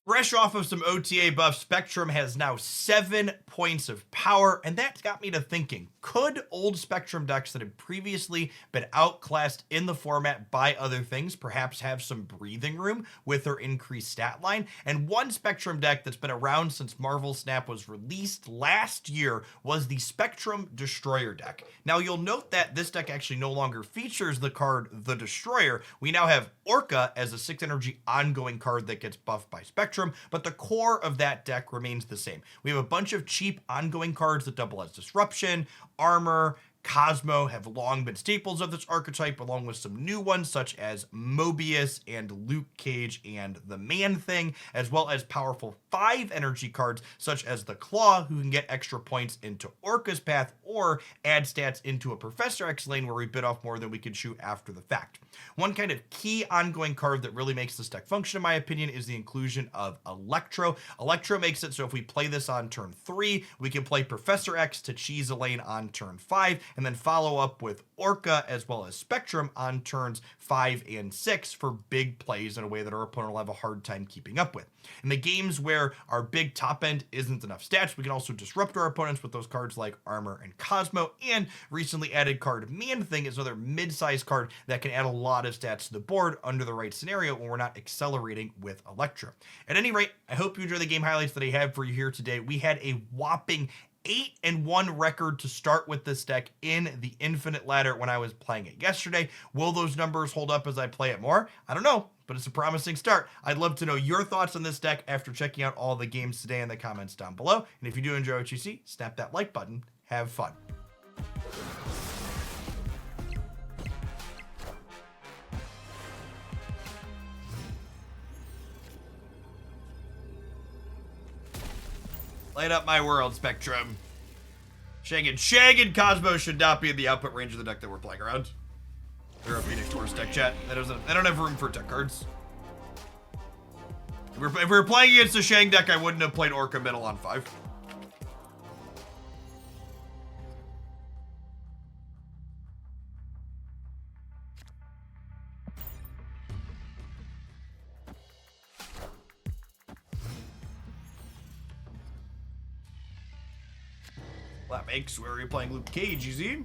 Fresh off of some OTA buffs, Spectrum has now 7 points of power, and that got me to thinking, could old Spectrum decks that have previously been outclassed in the format by other things perhaps have some breathing room with their increased stat line? And one Spectrum deck that's been around since Marvel Snap was released last year was the Spectrum Destroyer deck. Now you'll note that this deck actually no longer features the card the Destroyer. We now have Orca as a 6 energy ongoing card that gets buffed by Spectrum, but the core of that deck remains the same. We have a bunch of cheap ongoing cards that double as Disruption, Armor, Cosmo have long been staples of this archetype, along with some new ones such as Mobius and Luke Cage and the Man-Thing, as well as powerful 5 energy cards such as the Claw, who can get extra points into Orca's path or add stats into a Professor X lane where we bit off more than we can shoot after the fact. One kind of key ongoing card that really makes this deck function, in my opinion, is the inclusion of Electro. Electro makes it so if we play this on turn 3, we can play Professor X to cheese a lane on turn 5, and then follow up with Orca as well as Spectrum on turns 5 and 6 for big plays in a way that our opponent will have a hard time keeping up with. In the games where our big top end isn't enough stats, we can also disrupt our opponents with those cards like Armor and Cosmo, and recently added card Man-Thing is another mid-sized card that can add a lot of stats to the board under the right scenario when we're not accelerating with Electro. At any rate, I hope you enjoy the game highlights that I have for you here today. We had a whopping 8-1 record to start with this deck in the Infinite ladder when I was playing it yesterday. Will those numbers hold up as I play it more? I don't know, but it's a promising start. I'd love to know your thoughts on this deck after checking out all the games today in the comments down below. And if you do enjoy what you see, snap that like button. Have fun. Light up my world, Spectrum. Shag and Cosmo should not be in the output range of the deck that we're playing around. They're a Phoenix Taurus deck, chat. They don't have room for tech cards. If we were playing against a Shang deck, I wouldn't have played Orca middle on 5. That makes where you're playing Luke Cage easy.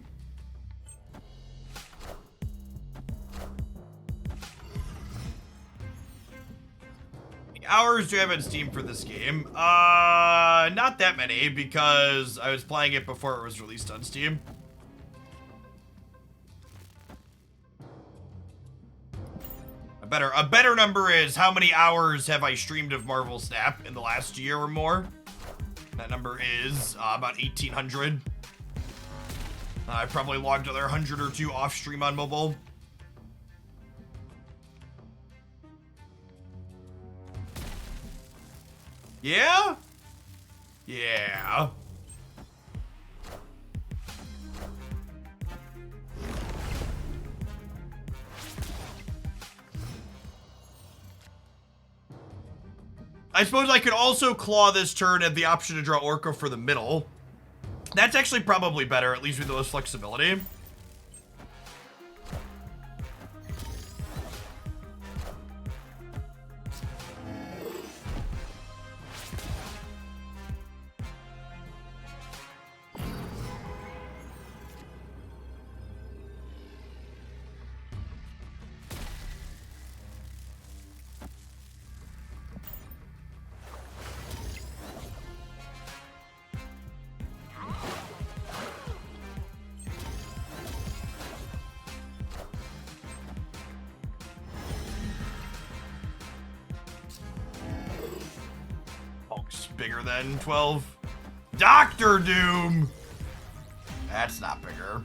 Hours do you have on Steam for this game? Not that many, because I was playing it before it was released on Steam. A better number is how many hours have I streamed of Marvel Snap in the last year or more? That number is about 1,800. I've probably logged another 100 or 2 off stream on mobile. Yeah? Yeah. I suppose I could also claw this turn at the option to draw Orca for the middle. That's actually probably better, at least with those flexibility. Bigger than 12. Doctor Doom! That's not bigger.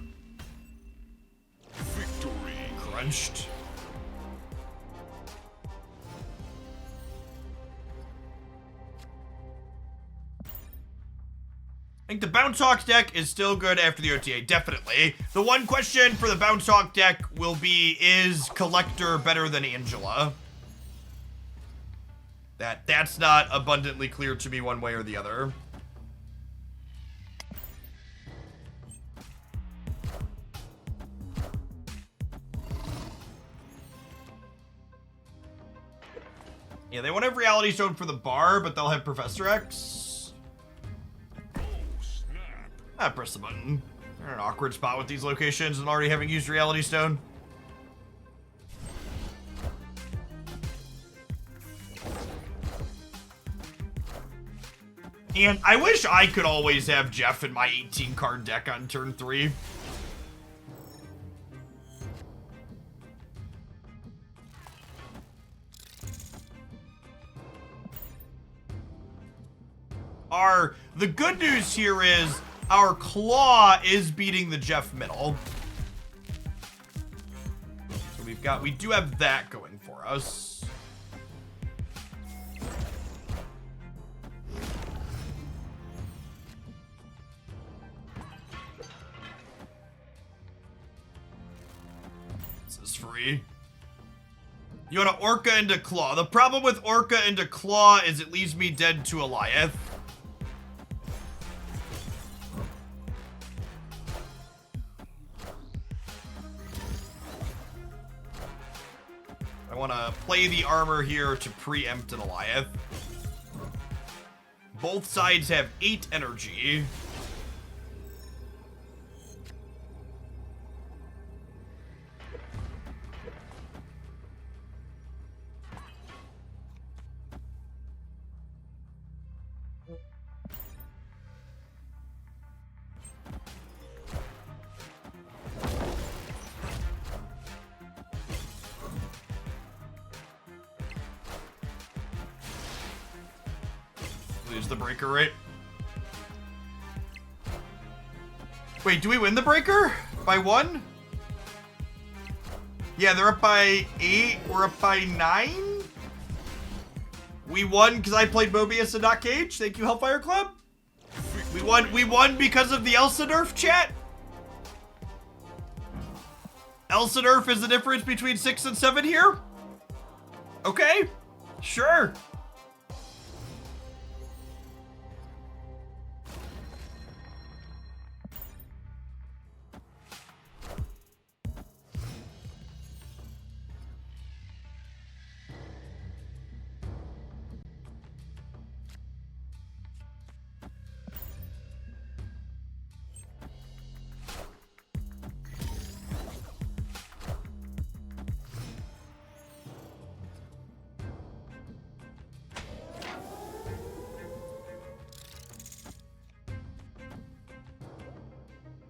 Victory. Crunched. I think the Bounce Hawk deck is still good after the OTA, definitely. The one question for the Bounce Hawk deck will be, is Collector better than Angela? That's not abundantly clear to me one way or the other. Yeah, they won't have Reality Stone for the bar, but they'll have Professor X. Press the button. They're in an awkward spot with these locations and already having used Reality Stone. And I wish I could always have Jeff in my 18 card deck on turn 3. The good news here is our Claw is beating the Jeff middle. So we do have that going for us. This is free. You want to Orca into Claw. The problem with Orca into Claw is it leaves me dead to Eliath. I want to play the armor here to preempt an Eliath. Both sides have 8 energy. Lose the breaker, right? Wait, do we win the breaker? By 1? Yeah, they're up by 8. We're up by 9? We won because I played Mobius and not Cage. Thank you, Hellfire Club. We won because of the Elsa nerf, chat. Elsa nerf is the difference between 6 and 7 here? Okay, sure.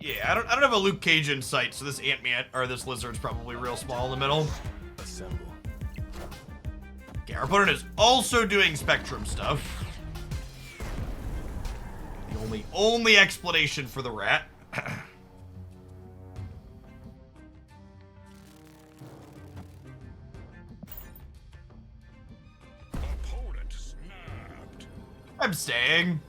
Yeah, I don't have a Luke Cage in sight, so this Ant-Man, or this Lizard's probably real small in the middle. Assemble. Okay, our opponent is also doing Spectrum stuff. The only explanation for the rat. Opponent snapped. I'm staying.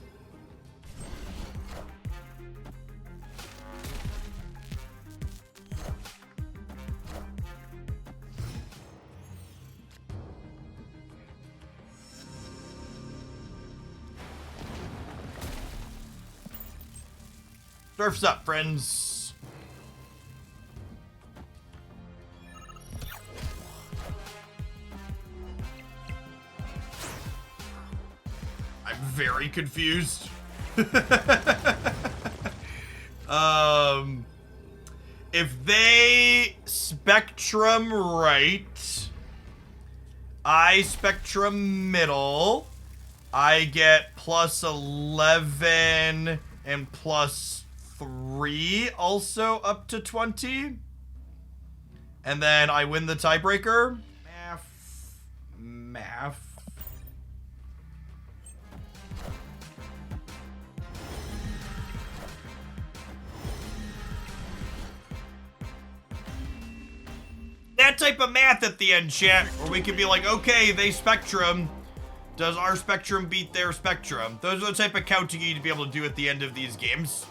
Surf's up, friends. I'm very confused. If they Spectrum right, I Spectrum middle, I get plus 11 and plus 3, also up to 20. And then I win the tiebreaker. Math. That type of math at the end, chat, where we could be like, okay, they Spectrum. Does our Spectrum beat their Spectrum? Those are the type of counting you need to be able to do at the end of these games.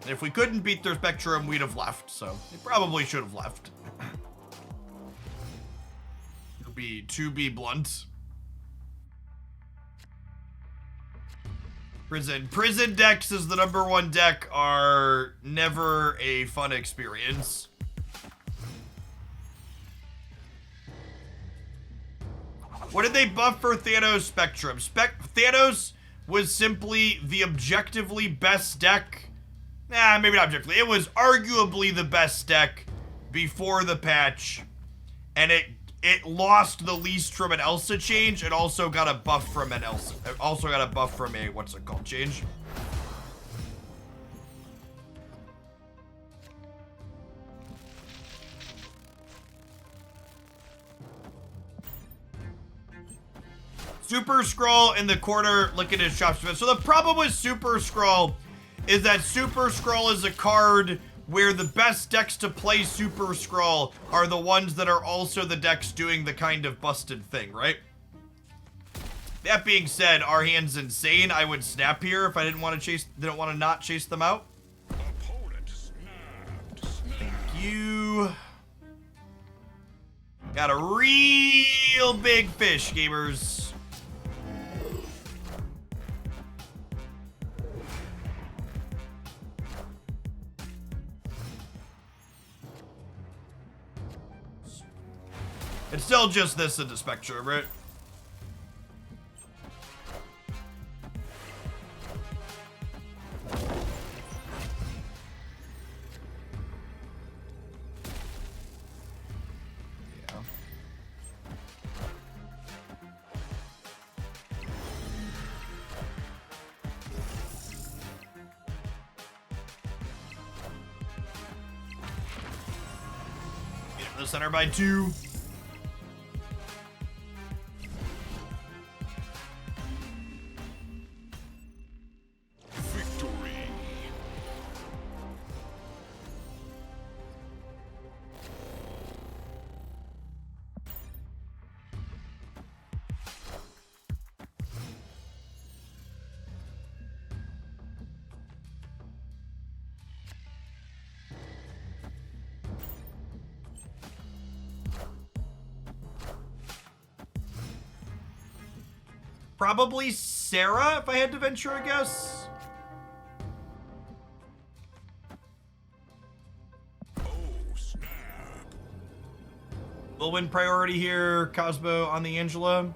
And if we couldn't beat their Spectrum, we'd have left, so they probably should have left. To be blunt. Prison decks as the #1 deck are never a fun experience. What did they buff for Thanos Spectrum? Thanos was simply the objectively best deck. Nah, maybe not objectively. It was arguably the best deck before the patch. And it lost the least from an Elsa change. It also got a buff from an Elsa. It also got a buff from a, what's it called, change? Super Scroll in the corner, look at his shop. So the problem with Super Scroll is that Super Scroll is a card where the best decks to play Super Scroll are the ones that are also the decks doing the kind of busted thing, right? That being said, our hand's insane. I would snap here if I didn't want to not chase them out. Opponent snapped. Thank you. Got a real big fish, gamers. It's still just this in the Spectrum, right? Yeah. Get to the center by 2. Probably Sarah, if I had to venture a guess. Oh, snap. We'll win priority here, Cosmo on the Angela.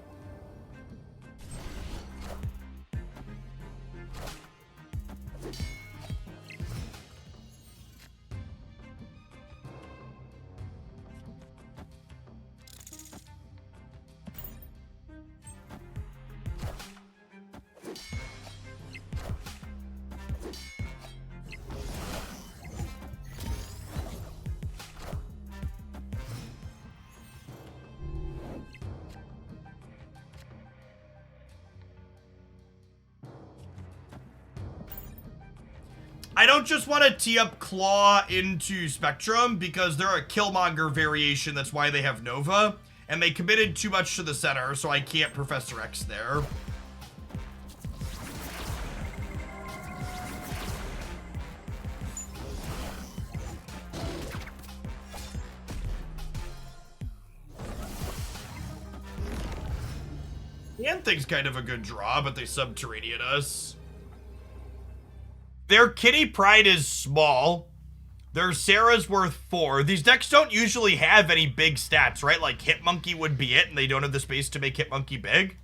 I don't just want to tee up Claw into Spectrum because they're a Killmonger variation. That's why they have Nova. And they committed too much to the center, so I can't Professor X there. Thing's kind of a good draw, but they Subterranean us. Their Kitty Pride is small. Their Sarah's worth 4. These decks don't usually have any big stats, right? Like Hitmonkey would be it, and they don't have the space to make Hitmonkey big.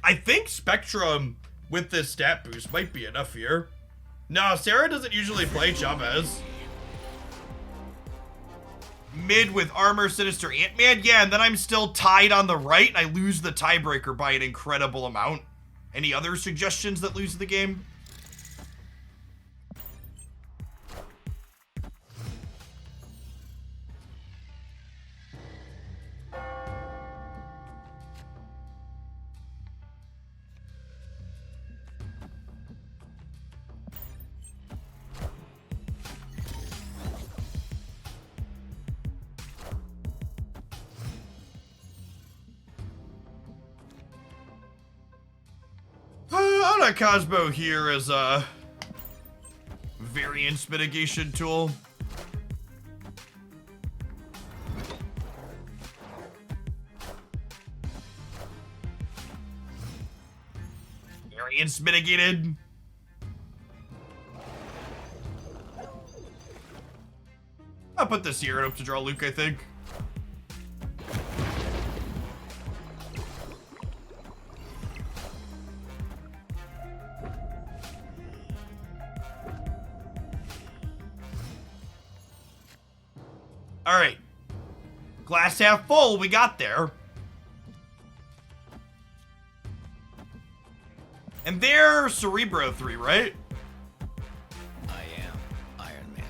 I think Spectrum with this stat boost might be enough here. No, Sarah doesn't usually play Chavez. Mid with Armor, Sinister, Ant-Man. Yeah, and then I'm still tied on the right, and I lose the tiebreaker by an incredible amount. Any other suggestions that lose the game? Cosmo here as a variance mitigation tool. Variance mitigated. I'll put this here and hope to draw Luke, I think. All right. Glass half full, we got there. And they're Cerebro 3, right? I am Iron Man.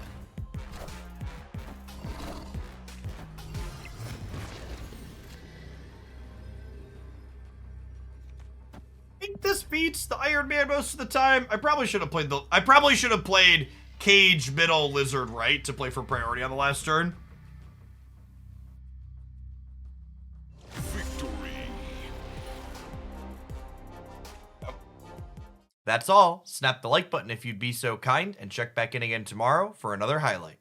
I think this beats the Iron Man most of the time. I probably should have played Cage, Middle, Lizard, right to play for priority on the last turn. Victory. That's all. Snap the like button if you'd be so kind, and check back in again tomorrow for another highlight.